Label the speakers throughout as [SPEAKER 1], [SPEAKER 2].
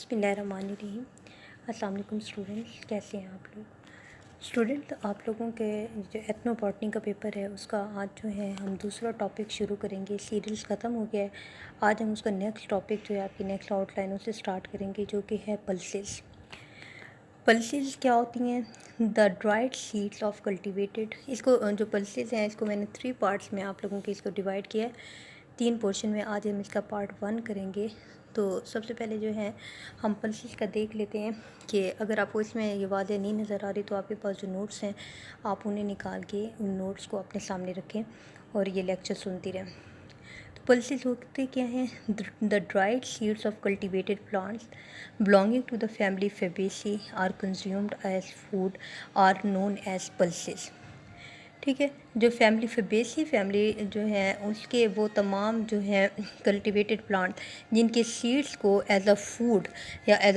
[SPEAKER 1] बिस्मिल्लाहिर्रहमानिर्रहीम। अस्सलाम वालेकुम स्टूडेंट्स, कैसे हैं आप लोग। स्टूडेंट, आप लोगों के जो एथनोबॉटनी का पेपर है उसका आज जो है हम दूसरा टॉपिक शुरू करेंगे। सीरियल्स ख़त्म हो गया है, आज हम उसका नेक्स्ट टॉपिक जो है आपकी नेक्स्ट आउटलाइन से स्टार्ट करेंगे, जो कि है पल्सेस। पल्सेस क्या होती हैं? The dried seeds of cultivated. इसको जो पल्सेस हैं इसको मैंने 3 पार्ट्स में आप लोगों के इसको डिवाइड किया है, 3 पोर्शन में। आज हम इसका पार्ट 1 करेंगे। तो सबसे पहले जो है हम पल्सेस का देख लेते हैं कि अगर आपको इसमें ये वाज़ेह नहीं नज़र आ रही तो आपके पास जो नोट्स हैं आप उन्हें निकाल के उन नोट्स को अपने सामने रखें और ये लेक्चर सुनती रहें। तो पल्सेस होते क्या हैं? The dried seeds of cultivated plants belonging to the family Fabaceae are consumed as food are known as pulses। ठीक है, जो फैमिली फेबेसी फैमिली जो है उसके वो तमाम जो है कल्टिवेटेड प्लांट जिनके सीड्स को एज अ फूड या एज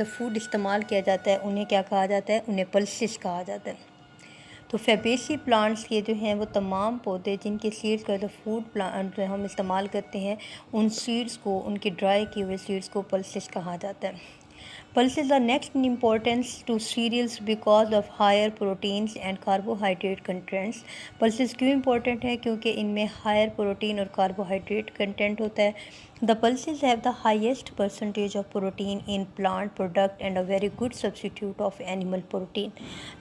[SPEAKER 1] अ फूड इस्तेमाल किया जाता है, उन्हें क्या कहा जाता है? उन्हें पल्सेस कहा जाता है। तो फेबेसी प्लांट्स के जो हैं वो तमाम पौधे जिनके सीड्स को एज अ फूड प्लांट जो हम इस्तेमाल करते हैं, उन सीड्स को, उनके ड्राई किए हुए सीड्स को पल्सेस कहा जाता है। Pulses are next in importance to cereals because of higher proteins and carbohydrate contents। Pulses क्यों important है? क्योंकि इनमें higher protein और carbohydrate content होता है। The pulses have the highest percentage of protein in plant product and a very good substitute of animal protein।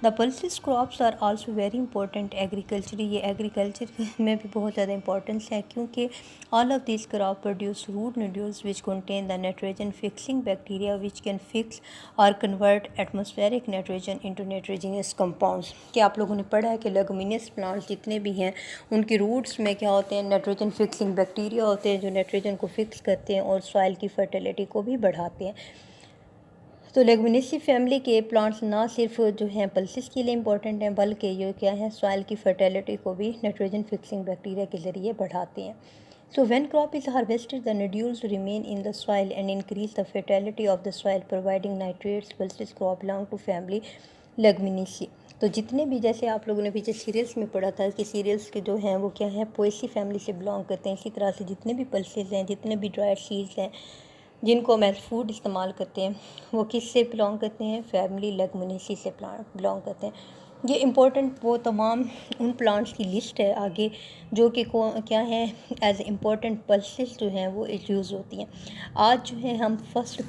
[SPEAKER 1] The pulses crops are also very important agriculture। ये agriculture में भी बहुत ज़्यादा importance है क्योंकि all of these crop produce root nodules which contain the nitrogen fixing bacteria which can fix or convert atmospheric nitrogen into nitrogenous compounds। कि आप लोगों ने पढ़ा है कि लेगुमिनस प्लांट्स जितने भी हैं उनकी रूट्स में क्या होते हैं? नाइट्रोजन फिक्सिंग बैक्टीरिया होते हैं जो नाइट्रोजन को फिक्स करते हैं और सॉइल की फर्टिलिटी को भी बढ़ाते हैं। तो लेगुमिनेसी फैमिली के प्लांट्स ना सिर्फ जो हैं पल्सेस के लिए इंपॉर्टेंट हैं बल्कि ये क्या है? सॉइल की फर्टिलिटी को भी नाइट्रोजन फिक्सिंग बैक्टीरिया के ज़रिए बढ़ाते हैं। So when crop is harvested, the nodules remain in the soil and increase the fertility of the soil, providing nitrates। Pulses crop belong to family Leguminaceae। तो जितने भी, जैसे आप लोगों ने पीछे सीरियल्स में पढ़ा था कि सीरियल्स के जो हैं वो क्या है? पोएसी फैमिली से बिलोंग करते हैं। इसी तरह से जितने भी पल्सेस हैं, जितने भी ड्राइड सीड्स हैं जिनको हम एज फूड इस्तेमाल करते हैं, वो किस से बिलोंग करते हैं? फैमिली लेगुमिनेसी से बिलोंग करते हैं। ये इम्पोर्टेंट वो तमाम उन प्लांट्स की लिस्ट है आगे जो कि क्या है? एज इम्पोर्टेंट पल्सेस जो हैं वो यूज़ होती हैं। आज जो है हम फर्स्ट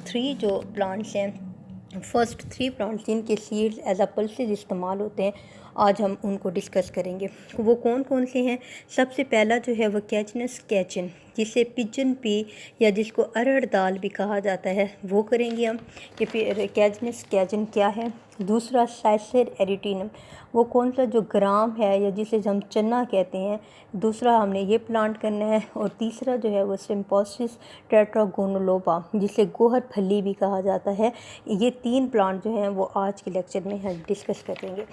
[SPEAKER 1] थ्री प्लांट्स जिनके सीड्स एज अ पल्सेस इस्तेमाल होते हैं, आज हम उनको डिस्कस करेंगे। वो कौन कौन से हैं? सबसे पहला जो है वो कैचनस कैचन, जिसे पिजन पी या जिसको अरहर दाल भी कहा जाता है, वो करेंगे हम कि कैचनस कैचन क्या है। दूसरा साइसर एरिटिनम, वो कौन सा जो ग्राम है या जिसे हम चना कहते हैं, दूसरा हमने ये प्लांट करना है। और तीसरा जो है वो सिम्पोसिस टेट्रागोनोलोबा, जिसे गोहर फली भी कहा जाता है। ये 3 प्लांट जो हैं वो आज के लेक्चर में हम डिस्कस करेंगे।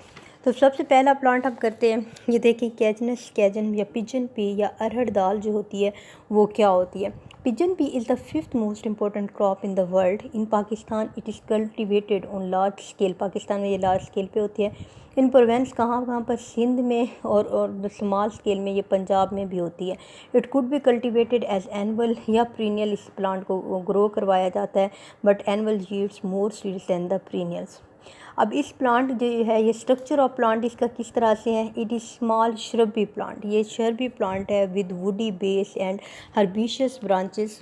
[SPEAKER 1] तो सबसे पहला प्लांट हम करते हैं, ये देखें कैचनस कैचन या पिजन पी या अरहर दाल जो होती है वो क्या होती है। Pigeon P is the 5th most important crop in the world. In Pakistan it is cultivated on large scale. Pakistan में ये लार्ज स्केल पे होती है। इन प्रोवेंस कहाँ पर? सिंध में और स्मॉल स्केल में ये पंजाब में भी होती है। It could be cultivated as annual या पीरियल। इस प्लांट को ग्रो करवाया जाता है, but annual yields more seeds than the perennials. अब इस प्लांट जो है, ये स्ट्रक्चर ऑफ प्लांट इसका किस तरह से है? It is small shrubby plant. ये श्रबी प्लांट है with woody base and herbaceous branches.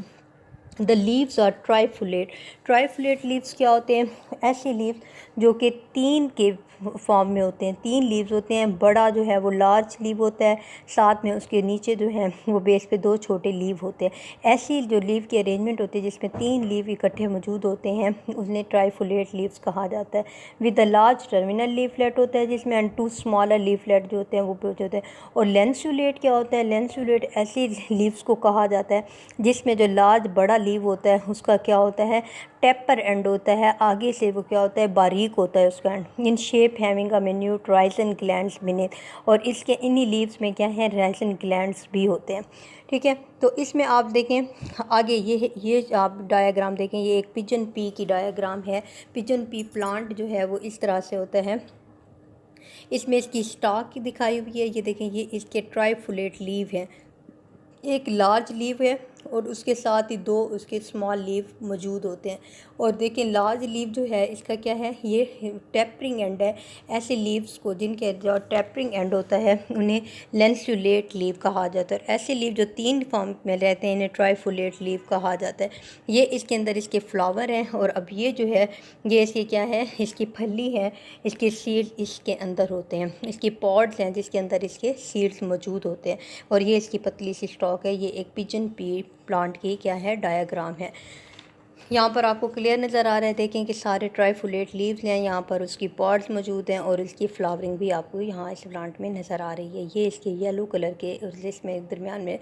[SPEAKER 1] The leaves are trifoliate. Trifoliate leaves क्या होते हैं? ऐसे लीव्स जो कि 3 के फॉर्म में होते हैं। 3 लीव्स होते हैं। बड़ा जो है वो लार्ज लीव होता है, साथ में उसके नीचे जो है वो बेस पे 2 छोटे लीव होते हैं। ऐसी जो लीव की अरेंजमेंट होती है जिसमें 3 लीव इकट्ठे मौजूद होते हैं, उन्हें ट्राइफुलेट लीव्स कहा जाता है। With the large terminal leaflet होता है जिसमें एंड 2 स्मॉलर लीफलेट जो होते हैं वो मौजूद होते हैं। और लेंसुलेट क्या होता है? लेंसुलेट ऐसी लीव्स को कहा जाता है जिसमें जो लार्ज बड़ा लीव होता है उसका क्या होता है? टेपर एंड होता है। आगे से वो क्या होता है? बारीक होता है उसका end. In shape having a minute resin glands beneath. और इसके इन्हीं लीव्स में क्या है? राइसन ग्लैंड्स भी होते हैं। ठीक है, तो इसमें आप देखें आगे ये आप डायग्राम देखें, ये एक पिजन पी की डायग्राम है। पिजन पी प्लांट जो है वो इस तरह से होता है। इसमें इसकी स्टॉक दिखाई हुई है। ये देखें, ये इसके ट्राइफुलेट लीव है। एक लार्ज लीव है और उसके साथ ही 2 उसके स्मॉल लीव मौजूद होते हैं। और देखें लार्ज लीव जो है इसका क्या है, ये टेपरिंग एंड है। ऐसे लीव्स को जिनके जो टेपरिंग एंड होता है उन्हें लेंसुलेट लीव कहा जाता है। और ऐसे लीव जो 3 फॉर्म में रहते हैं इन्हें ट्राइफोलेट लीव कहा जाता है। ये इसके अंदर इसके फ्लावर हैं और अब ये जो है ये इसकी क्या है, इसकी फली है, इसके सीड्स इसके अंदर होते हैं, इसकी पॉड्स हैं जिसके अंदर इसके सीड्स मौजूद होते हैं। और ये इसकी पतली सी स्टॉक है। ये एक पिजन पी प्लांट की क्या है, डायग्राम है। यहाँ पर आपको क्लियर नज़र आ रहा है, देखें कि सारे ट्राइफोलेट लीव्स हैं, यहाँ पर उसकी पॉड्स मौजूद हैं और इसकी फ्लावरिंग भी आपको यहाँ इस प्लांट में नज़र आ रही है। ये इसके येलो कलर के और जिसमें दरमियान में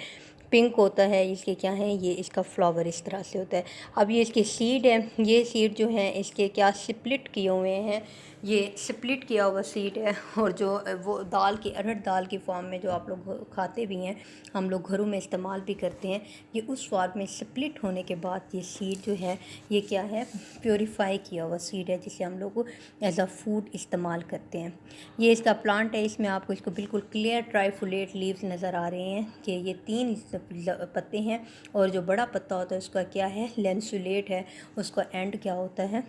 [SPEAKER 1] पिंक होता है, इसके क्या है, ये इसका फ्लावर इस तरह से होता है। अब ये इसके सीड है, ये सीड जो हैं इसके क्या स्प्लिट किए हुए हैं, ये स्प्लिट किया हुआ सीड है। और जो वो दाल की अरहर दाल की फॉर्म में जो आप लोग खाते भी हैं, हम लोग घरों में इस्तेमाल भी करते हैं, ये उस फॉर्म में स्प्लिट होने के बाद ये सीड जो है ये क्या है, प्योरीफाई किया हुआ सीड है जिसे हम लोग एज अ फूड इस्तेमाल करते हैं। ये इसका प्लांट है, इसमें आपको इसको बिल्कुल क्लियर ट्राइफोलेट लीव्स नज़र आ रहे हैं कि ये 3 पत्ते हैं और जो बड़ा पत्ता होता है उसका क्या है, लेंसुलेट है, उसका एंड क्या होता है,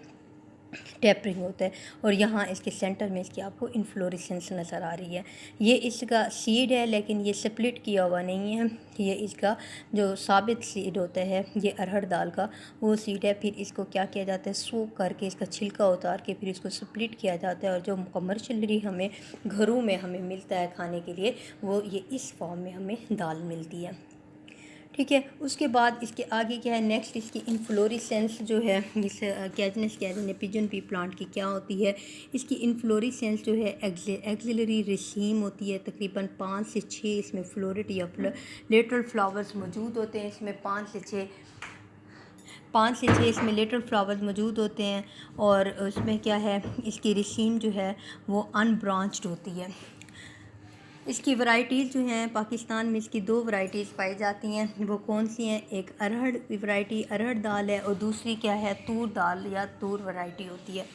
[SPEAKER 1] टेपरिंग होता है। और यहाँ इसके सेंटर में इसकी आपको इन्फ्लोरेसेंस नज़र आ रही है। ये इसका सीड है लेकिन ये स्प्लिट किया हुआ नहीं है, ये इसका जो साबित सीड होता है ये अरहर दाल का वो सीड है। फिर इसको क्या किया जाता है, सोक करके इसका छिलका उतार के फिर इसको स्प्लिट किया जाता है और जो कमर्शियली हमें घरों में हमें मिलता है खाने के लिए वो ये इस फॉर्म में हमें दाल मिलती है। ठीक है, उसके बाद इसके आगे क्या है, नेक्स्ट इसकी इन्फ्लोरेसेंस जो है, जिसे कैजनस कहते हैं पिजन पी प्लांट की, क्या होती है इसकी इन्फ्लोरेसेंस जो है एक्सिलरी रेसीम होती है। तकरीबन 5 से 6 इसमें फ्लोरेट या लेटरल फ्लावर्स मौजूद होते हैं। इसमें 5 से 6 इसमें लेटरल फ्लावर्स मौजूद होते हैं और उसमें क्या है, इसकी रेसीम जो है वो अनब्रांच्ड होती है। इसकी वैरायटीज़ जो हैं पाकिस्तान में इसकी 2 वैरायटीज़ पाई जाती हैं। वो कौन सी हैं, एक अरहर वैरायटी अरहर दाल है और दूसरी क्या है, तूर दाल या तूर वैरायटी होती है।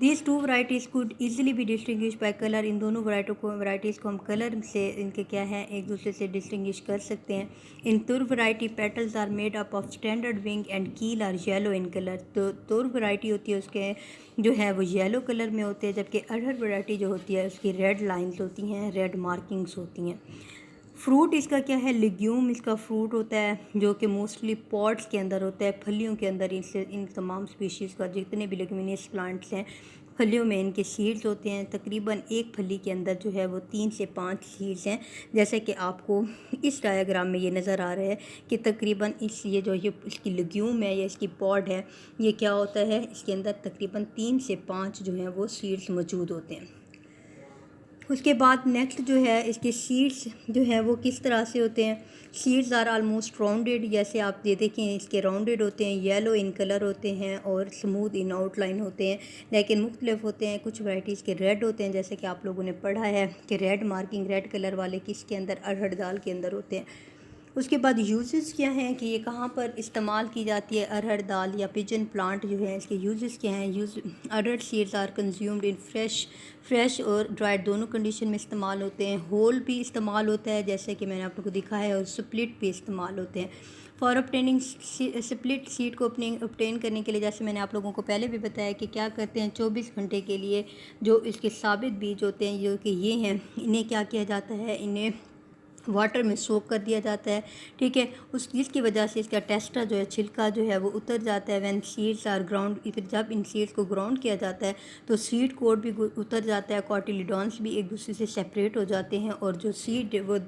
[SPEAKER 1] These 2 varieties could easily be distinguish by colour. इन दोनों वैरायटीज़ को हम कलर से इनके क्या है एक दूसरे से डिस्टिंग्विश कर सकते हैं। In tur variety petals are made up of standard wing and keel are yellow in colour. तो तुर वैरायटी होती है उसके जो है वो येलो कलर में होते हैं, जबकि अरहर वैरायटी जो होती है उसकी रेड लाइन्स होती हैं, रेड मार्किंग्स होती हैं। फ्रूट इसका क्या है, लेग्यूम इसका फ्रूट होता है जो कि मोस्टली पॉट्स के अंदर होता है, फलियों के अंदर। इनसे इन तमाम स्पीशीज़ का जितने भी लेग्यूमिनेस प्लांट्स हैं फलियों में इनके सीड्स होते हैं। तकरीबन एक फली के अंदर जो है वो 3 से 5 सीड्स हैं, जैसे कि आपको इस डायग्राम में ये नज़र आ रहा है कि तकरीबन ये जो ये इसकी लेग्यूम है या इसकी पॉड है ये क्या होता है, इसके अंदर तकरीबन 3 से 5 जो हैं वो सीड्स मौजूद होते हैं। उसके बाद नेक्स्ट जो है इसके सीड्स जो है वो किस तरह से होते हैं। सीड्स आर आलमोस्ट राउंडेड, जैसे आप ये देखें इसके राउंडेड होते हैं, येलो इन कलर होते हैं और स्मूथ इन आउटलाइन होते हैं, लेकिन मुख्तलिफ होते हैं। कुछ वैराइटीज़ के रेड होते हैं, जैसे कि आप लोगों ने पढ़ा है कि रेड मार्किंग रेड कलर वाले किसके अंदर, अरहर दाल के अंदर होते हैं। उसके बाद यूजेस क्या हैं कि ये कहाँ पर इस्तेमाल की जाती है अरहर दाल या पिजन प्लांट जो है, इसके यूजेस क्या हैं। Arhar seeds are consumed in fresh और ड्राइड दोनों कंडीशन में इस्तेमाल होते हैं। होल भी इस्तेमाल होता है जैसे कि मैंने आप लोगों को दिखाया है, और स्प्लिट भी इस्तेमाल होते हैं। फॉर ऑब्टेनिंग स्प्लिट सीड को ऑब्टेन करने के लिए, जैसे मैंने आप लोगों को पहले भी बताया कि क्या करते हैं, 24 घंटे के लिए जो इसके साबित बीज होते हैं जो कि ये हैं, इन्हें क्या किया जाता है, इन्हें वाटर में सोक कर दिया जाता है। ठीक है, उस जिसकी वजह से इसका टेस्टा जो है, छिलका जो है वो उतर जाता है। व्हेन सीड्स आर ग्राउंड, फिर जब इन सीड्स को ग्राउंड किया जाता है तो सीड कोड भी उतर जाता है, कॉटिलिडॉन्स भी एक दूसरे से सेपरेट हो जाते हैं और जो सीड वो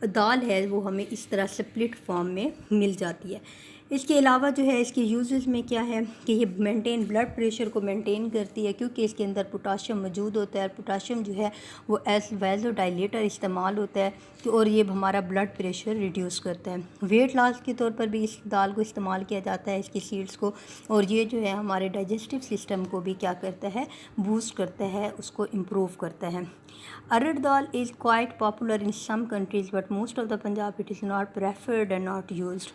[SPEAKER 1] दाल है वो हमें इस तरह स्प्लिट फॉर्म में मिल जाती है। इसके अलावा जो है इसके यूजेस में क्या है कि ये मेंटेन ब्लड प्रेशर को मेंटेन करती है, क्योंकि इसके अंदर पोटाशियम मौजूद होता है। पोटाशियम जो है वो एज वैज़ोडाइलेटर इस्तेमाल होता है और ये हमारा ब्लड प्रेशर रिड्यूस करता है। वेट लॉस के तौर पर भी इस दाल को इस्तेमाल किया जाता है, इसकी सीड्स को, और ये जो है हमारे डाइजेस्टिव सिस्टम को भी क्या करता है, बूस्ट करता है, उसको इम्प्रूव करता है। Arhar dal is quite popular in some countries but most of the Punjab it is not preferred and not used.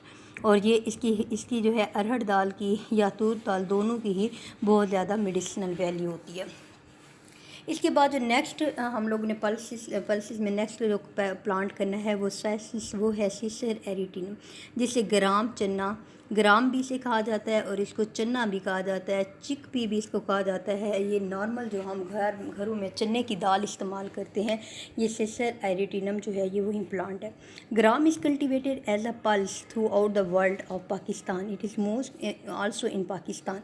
[SPEAKER 1] और ये इसकी जो है अरहर दाल की या तूर दाल दोनों की ही बहुत ज़्यादा मेडिसिनल वैल्यू होती है। इसके बाद जो नेक्स्ट हम लोगों ने पल्सिस में नेक्स्ट जो प्लांट करना है वो है सीसर एरिटिनम, जिसे ग्राम चना, ग्राम भी इसे कहा जाता है और इसको चना भी कहा जाता है, चिकपी भी इसको कहा जाता है। ये नॉर्मल जो हम घरों में चने की दाल इस्तेमाल करते हैं, ये सीसर एरिटिनम जो है ये वही प्लांट है। Gram is cultivated as a pulse throughout the world of Pakistan, it is most also in Pakistan.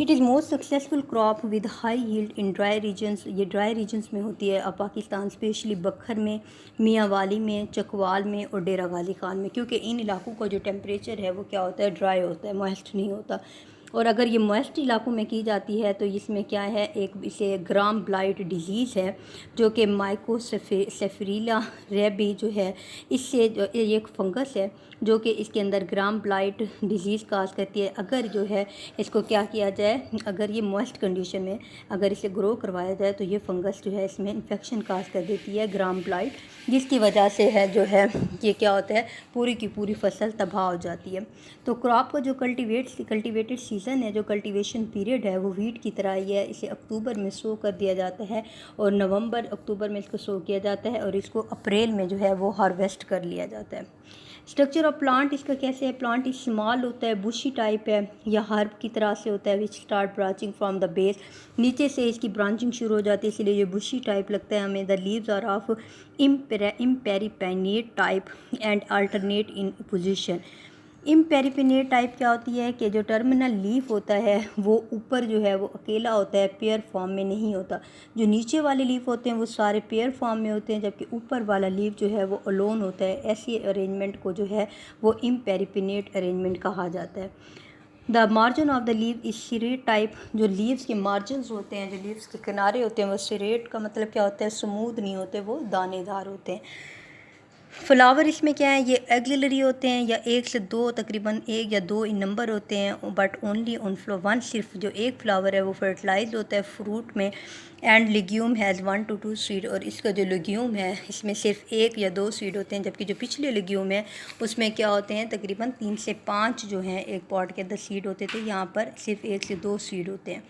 [SPEAKER 1] It is most successful crop with high yield in dry regions, ये ड्राई रीजन्स में होती है अब पाकिस्तान, स्पेशली बखर में, मियांवाली में, चकवाल में और डेरा गाली खान में, क्योंकि इन इलाकों का जो टेम्परेचर है वो क्या होता है, ड्राई होता है, मॉइस्ट नहीं होता। और अगर ये मॉइस्ट इलाकों में की जाती है तो इसमें क्या है, एक इसे ग्राम ब्लाइट डिजीज़ है जो कि माइकोसेफरीला रेबी जो है, इससे जो ये एक फंगस है जो कि इसके अंदर ग्राम ब्लाइट डिजीज़ काज करती है। अगर जो है इसको क्या किया जाए, अगर ये मॉइस्ट कंडीशन में अगर इसे ग्रो करवाया जाए तो ये फंगस जो है इसमें इन्फेक्शन काज कर देती है, ग्राम ब्लाइट, जिसकी वजह से है जो है ये क्या होता है, पूरी की पूरी फसल तबाह हो जाती है। तो क्रॉप का जो कल्टिवेटेड सीज़न है, जो कल्टीवेशन पीरियड है वो वीट की तरह ही है, इसे अक्टूबर में सो कर दिया जाता है और नवंबर अक्टूबर में इसको सो किया जाता है और इसको अप्रैल में जो है वो हार्वेस्ट कर लिया जाता है। स्ट्रक्चर ऑफ प्लांट इसका कैसे है, प्लांट इस स्मॉल होता है, बुशी टाइप है या हर्ब की तरह से होता है, which start branching from the base, नीचे से इसकी ब्रांचिंग शुरू हो जाती है, इसलिए ये बुशी टाइप लगता है हमें। The leaves are of imparipinnate type and alternate in position. Imparipinnate type क्या होती है कि जो टर्मिनल लीफ होता है वो ऊपर जो है वो अकेला होता है, पेयर फॉर्म में नहीं होता। जो नीचे वाले लीफ होते हैं वो सारे पेयर फॉर्म में होते हैं, जबकि ऊपर वाला लीफ जो है वो अलोन होता है। ऐसी अरेंजमेंट को जो है वो इम्पेरिपेनिएट अरेंजमेंट कहा जाता है। The margin of the leaf is serrate type, जो लीव्स के मार्जिनस होते हैं, जो लीव्स के किनारे होते हैं वो सिरेट का मतलब क्या होता है, स्मूथ नहीं होते, वो दानेदार होते हैं। फ्लावर इसमें क्या है, ये एक्सिलरी होते हैं या एक से दो, तकरीबन एक या दो इन नंबर होते हैं, बट ओनली ऑन वन, सिर्फ जो एक फ्लावर है वो फर्टिलाइज होता है फ्रूट में। And legume has 1 to 2 seed, और इसका जो लेग्यूम है इसमें सिर्फ एक या दो सीड होते हैं, जबकि जो पिछले लेग्यूम है उसमें क्या होते हैं, तकरीबन 3 से 5 जो हैं एक पॉट के अंदर सीड होते थे, यहाँ पर सिर्फ 1 से 2 सीड होते हैं।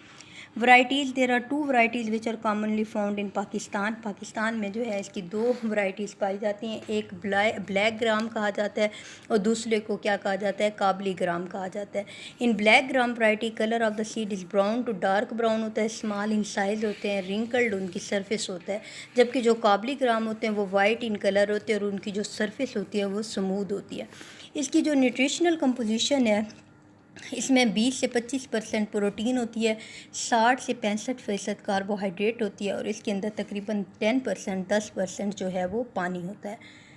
[SPEAKER 1] Varieties, there are 2 varieties which are commonly found in Pakistan, Pakistan में जो है इसकी 2 वराइटीज़ पाई जाती हैं, एक ब्लैक ग्राम कहा जाता है और दूसरे को क्या कहा जाता है, काबली ग्राम कहा जाता है। In black gram variety colour of the seed is brown to dark brown होता है, स्मॉल इन साइज़ होते हैं, रिंकल्ड उनकी सरफेस होता है, जबकि जो काबली ग्राम होते हैं वो वाइट इन कलर होते हैं और उनकी जो सरफेस होती है वो स्मूथ होती है। इसकी जो न्यूट्रिशनल कंपोजिशन है इसमें 20 से 25% प्रोटीन होती है, 60 से 65% कार्बोहाइड्रेट होती है और इसके अंदर तकरीबन 10% जो है वो पानी होता है।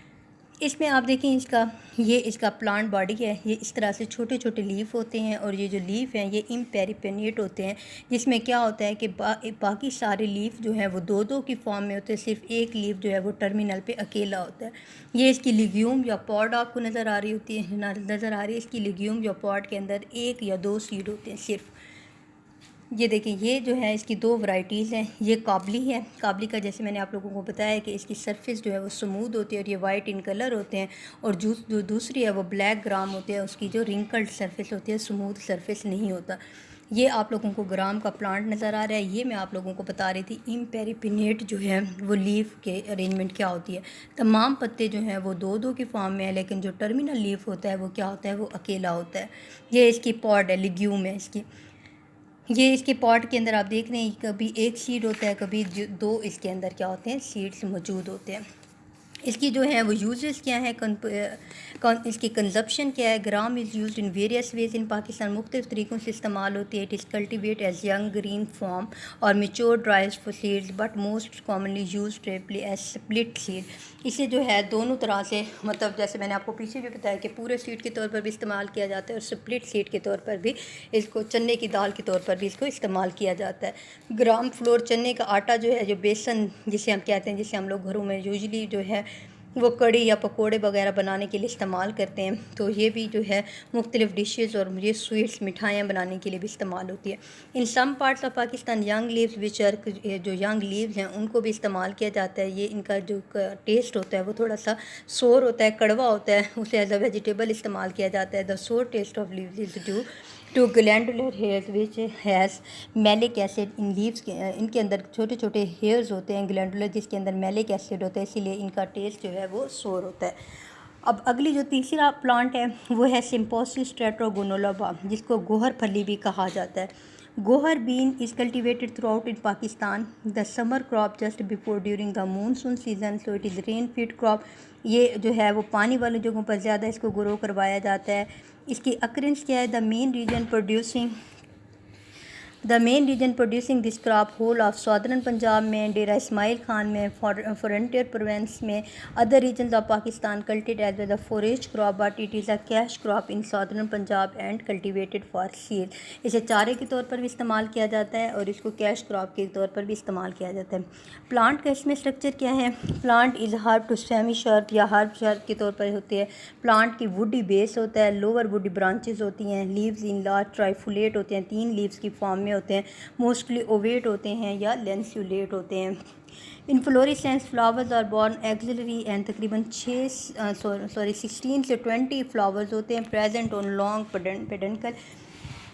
[SPEAKER 1] इसमें आप देखें इसका प्लांट बॉडी है, ये इस तरह से छोटे छोटे लीफ होते हैं और ये जो लीफ हैं ये इम्पेरिपेनिएट होते हैं, जिसमें क्या होता है कि बाकी सारे लीफ जो हैं वो दो दो की फॉर्म में होते हैं, सिर्फ एक लीफ जो है वो टर्मिनल पे अकेला होता है। ये इसकी लिग्यूम या पॉड आपको नज़र आ रही होती है, नज़र आ रही है, इसकी लिग्यूम या पॉड के अंदर एक या दो सीड होते हैं सिर्फ। ये देखिए, ये जो है इसकी 2 वैरायटीज़ हैं, ये काबली है, काबली का जैसे मैंने आप लोगों को बताया कि इसकी सरफेस जो है वो स्मूथ होती है और ये वाइट इन कलर होते हैं, और जो दूसरी है वो ब्लैक ग्राम होते हैं, उसकी जो रिंकल्ड सरफेस होती है, स्मूथ सरफेस नहीं होता। ये आप लोगों को ग्राम का प्लांट नज़र आ रहा है, ये मैं आप लोगों को बता रही थी इम्पेरिपिनेट जो है वो लीफ के अरेंजमेंट क्या होती है। तमाम पत्ते जो हैं वो दो दो की फॉर्म में है, लेकिन जो टर्मिनल लीफ होता है वो क्या होता है, वो अकेला होता है। ये इसकी पॉड है, लिग्यूम है इसकी। ये इसके पॉट के अंदर आप देख रहे हैं कभी एक सीड होता है, कभी दो इसके अंदर क्या होते हैं, सीड्स मौजूद होते हैं। इसकी जो है वो यूजेस क्या है, इसकी कंजप्शन क्या है। Gram is used in various ways in Pakistan, मुख्तलिफ तरीक़ों से इस्तेमाल होती है। It is cultivate as young green form और mature dries for seeds, but most commonly use typically as split seed. इसे जो है दोनों तरह से, मतलब जैसे मैंने आपको पीछे भी बताया कि पूरे सीड के तौर पर भी इस्तेमाल किया जाता है और स्प्लिट सीड के तौर पर भी इसको, चने की दाल के तौर पर भी इसको इस्तेमाल किया जाता है। ग्राम फ्लोर, चने का आटा जो है, जो बेसन जिसे हम कहते हैं, जिसे हम लोग घरों में यूजली जो है वो कड़ी या पकोड़े वगैरह बनाने के लिए इस्तेमाल करते हैं, तो ये भी जो है मुख्तलिफ़ डिशेज़ और ये स्वीट्स, मिठाइयाँ बनाने के लिए भी इस्तेमाल होती है। In some parts of Pakistan young leaves which are, जो यंग लीव्स हैं उनको भी इस्तेमाल किया जाता है। ये इनका जो टेस्ट होता है वो थोड़ा सा सोर होता है, कड़वा होता है, उसे एज अ वेजिटेबल इस्तेमाल किया जाता है। The sour taste of leaves is due to glandular hairs which has malic acid in leaves, इनके अंदर छोटे छोटे हेयर्स होते हैं ग्लैंडुलर जिसके अंदर मैलिक एसिड होता है, इसीलिए इनका टेस्ट जो है वो सोर होता है। अब अगली जो तीसरा प्लांट है वो है सिम्पोसिस स्ट्रेटोगोनोलोबा, जिसको गोहर फली भी कहा जाता है। Guar bean is cultivated throughout in Pakistan the summer crop just before during the monsoon season, so it is rain feed crop. ये जो है वो पानी वाली जगहों पर ज़्यादा इसको ग्रो करवाया जाता है। इसकी अक्रेंस क्या है, the main region producing this crop whole of southern Punjab में, डेरा इस्माइल खान में, फ्रंटियर प्रोवेंस में, other region of Pakistan cultivated as the forest crop but it is a cash crop in southern Punjab and cultivated for seed. इसे चारे के तौर पर भी इस्तेमाल किया जाता है और इसको कैश क्रॉप के तौर पर भी इस्तेमाल किया जाता है। प्लांट का इसमें स्ट्रक्चर क्या है, plant is herb to semi shrub या हर्ब शर्प के तौर पर होती है। प्लांट की वुडी बेस होता है, लोअर वुडी ब्रांचेस होती हैं, लीव्स इन लार्ज ट्राइफुलेट होते हैं, 3 लीव्स की फॉर्म में होते हैं, मोस्टली ओवेट होते हैं या लेंसुलेट होते हैं। Inflorescence flowers are borne axillary and तकरीबन 16 से 20 फ्लावर्स होते हैं प्रेजेंट ऑन लॉन्ग पेडंकल।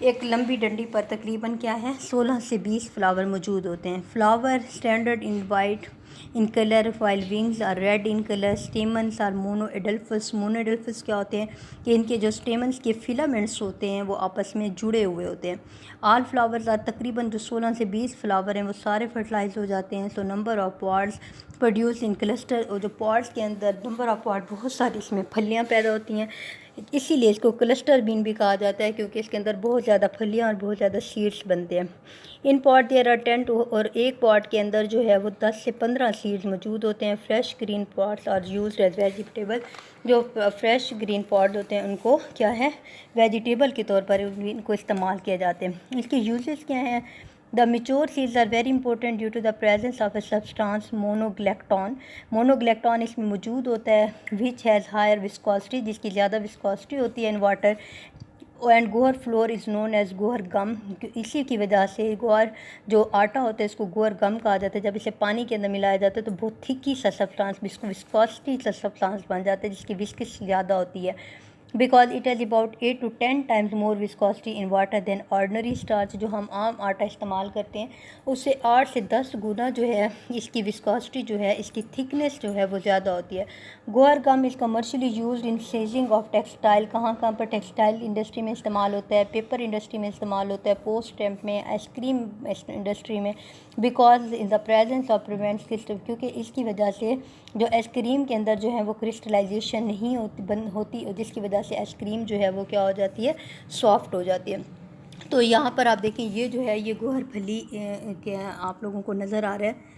[SPEAKER 1] एक लंबी डंडी पर तकरीबन क्या है 16 से 20 फ्लावर मौजूद होते हैं। Flower standard in white in colour while wings are red in colour. Stamens are monadelphous. Monadelphous क्या होते हैं कि इनके जो स्टेमन्स के फिलामेंट्स होते हैं वो आपस में जुड़े हुए होते हैं। ऑल फ्लावर्स आर तकरीबन जो 16 से 20 फ्लावर हैं वो सारे फर्टिलाइज हो जाते हैं। So number of pods produce in cluster, और जो पॉड्स के अंदर नंबर ऑफ पॉड बहुत सारी इसमें फलियाँ पैदा होती हैं, इसीलिए इसको क्लस्टर बीन भी कहा जाता है क्योंकि इसके अंदर बहुत ज़्यादा फलियाँ और बहुत ज़्यादा सीड्स बनते हैं। इन पॉट देयर आर 10 टू, और एक पॉट के अंदर जो है वो 10 से 15 सीड्स मौजूद होते हैं। Fresh green pods are used as vegetable. जो फ्रेश ग्रीन पॉट होते हैं उनको क्या है वेजिटेबल के तौर पर इनको इस्तेमाल किए जाते हैं। इसके यूजेस क्या हैं, the mature seeds are very important due to the presence of a substance monogalactone. Monogalactone इसमें मौजूद होता है विच हैज़ हायर विस्कोसिटी, जिसकी ज़्यादा विस्कोसिटी होती है in water. And guar flour is known as guar gum, इसी की वजह से गोहर जो आटा होता है इसको गोहर गम कहा जाता है। जब इसे पानी के अंदर मिलाया जाता है तो बहुत थिकी सा सब्सटेंस विस्कोसिटी सा सब्सटेंस बन जाता है जिसकी विस्कस ज़्यादा होती है। Because it has about 8 to 10 times more viscosity in water than ordinary starch. जो हम आम आटा इस्तेमाल करते हैं उससे 8 से 10 गुना जो है इसकी विस्कोसिटी जो है, इसकी थिकनेस जो है वो ज़्यादा होती है। Guar gum is commercially used in sizing of textile. कहाँ कहाँ पर टेक्सटाइल इंडस्ट्री में इस्तेमाल होता है, पेपर इंडस्ट्री में इस्तेमाल होता है, पोस्ट स्टैम्प में, आइसक्रीम इंडस्ट्री में। Because in the presence of prevent crystal, क्योंकि इसकी वजह से जो आइसक्रीम के अंदर जो है वो क्रिस्टलाइजेशन नहीं होती, जिसकी वजह से आइसक्रीम जो है वो क्या हो जाती है सॉफ्ट हो जाती है। तो यहाँ पर आप देखें ये जो है ये गोहर फली के आप लोगों को नज़र आ रहा है,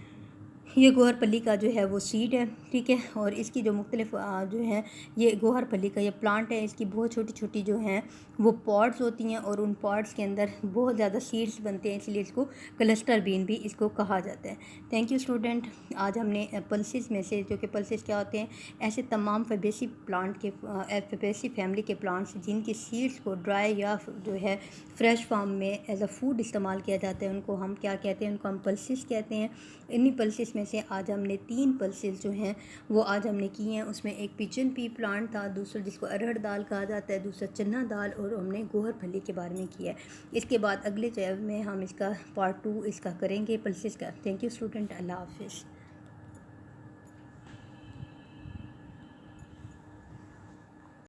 [SPEAKER 1] ये गोहर पल्ली का जो है वो सीड है, ठीक है। और इसकी जो मुख्तलिफ जो है ये गोहर पल्ली का ये प्लांट है, इसकी बहुत छोटी छोटी जो हैं वो पॉड्स होती हैं और उन पॉड्स के अंदर बहुत ज़्यादा सीड्स बनते हैं, इसलिए इसको क्लस्टर बीन भी इसको कहा जाता है। Thank you student. आज हमने पल्सेस में से, जो कि पल्सेस क्या होते हैं, ऐसे तमाम फैबेसी प्लांट के फैबेसी फैमिली के प्लांट्स जिनकी सीड्स को ड्राई या जो है फ्रेश फार्म में एज अ फूड इस्तेमाल किया जाता है उनको हम क्या कहते हैं, उनको हम पल्सेस कहते हैं। इन्हीं पल्सेस में से आज हमने 3 पल्सेस जो हैं वो आज हमने की हैं। उसमें एक पिजन पी प्लांट था, दूसरा जिसको अरहर दाल कहा जाता है, दूसरा चना दाल, और हमने गोहर फली के बारे में किया है। इसके बाद अगले चैप्टर में हम इसका पार्ट 2 इसका करेंगे पल्सेस का। थैंक यू स्टूडेंट, अल्लाह हाफिज़।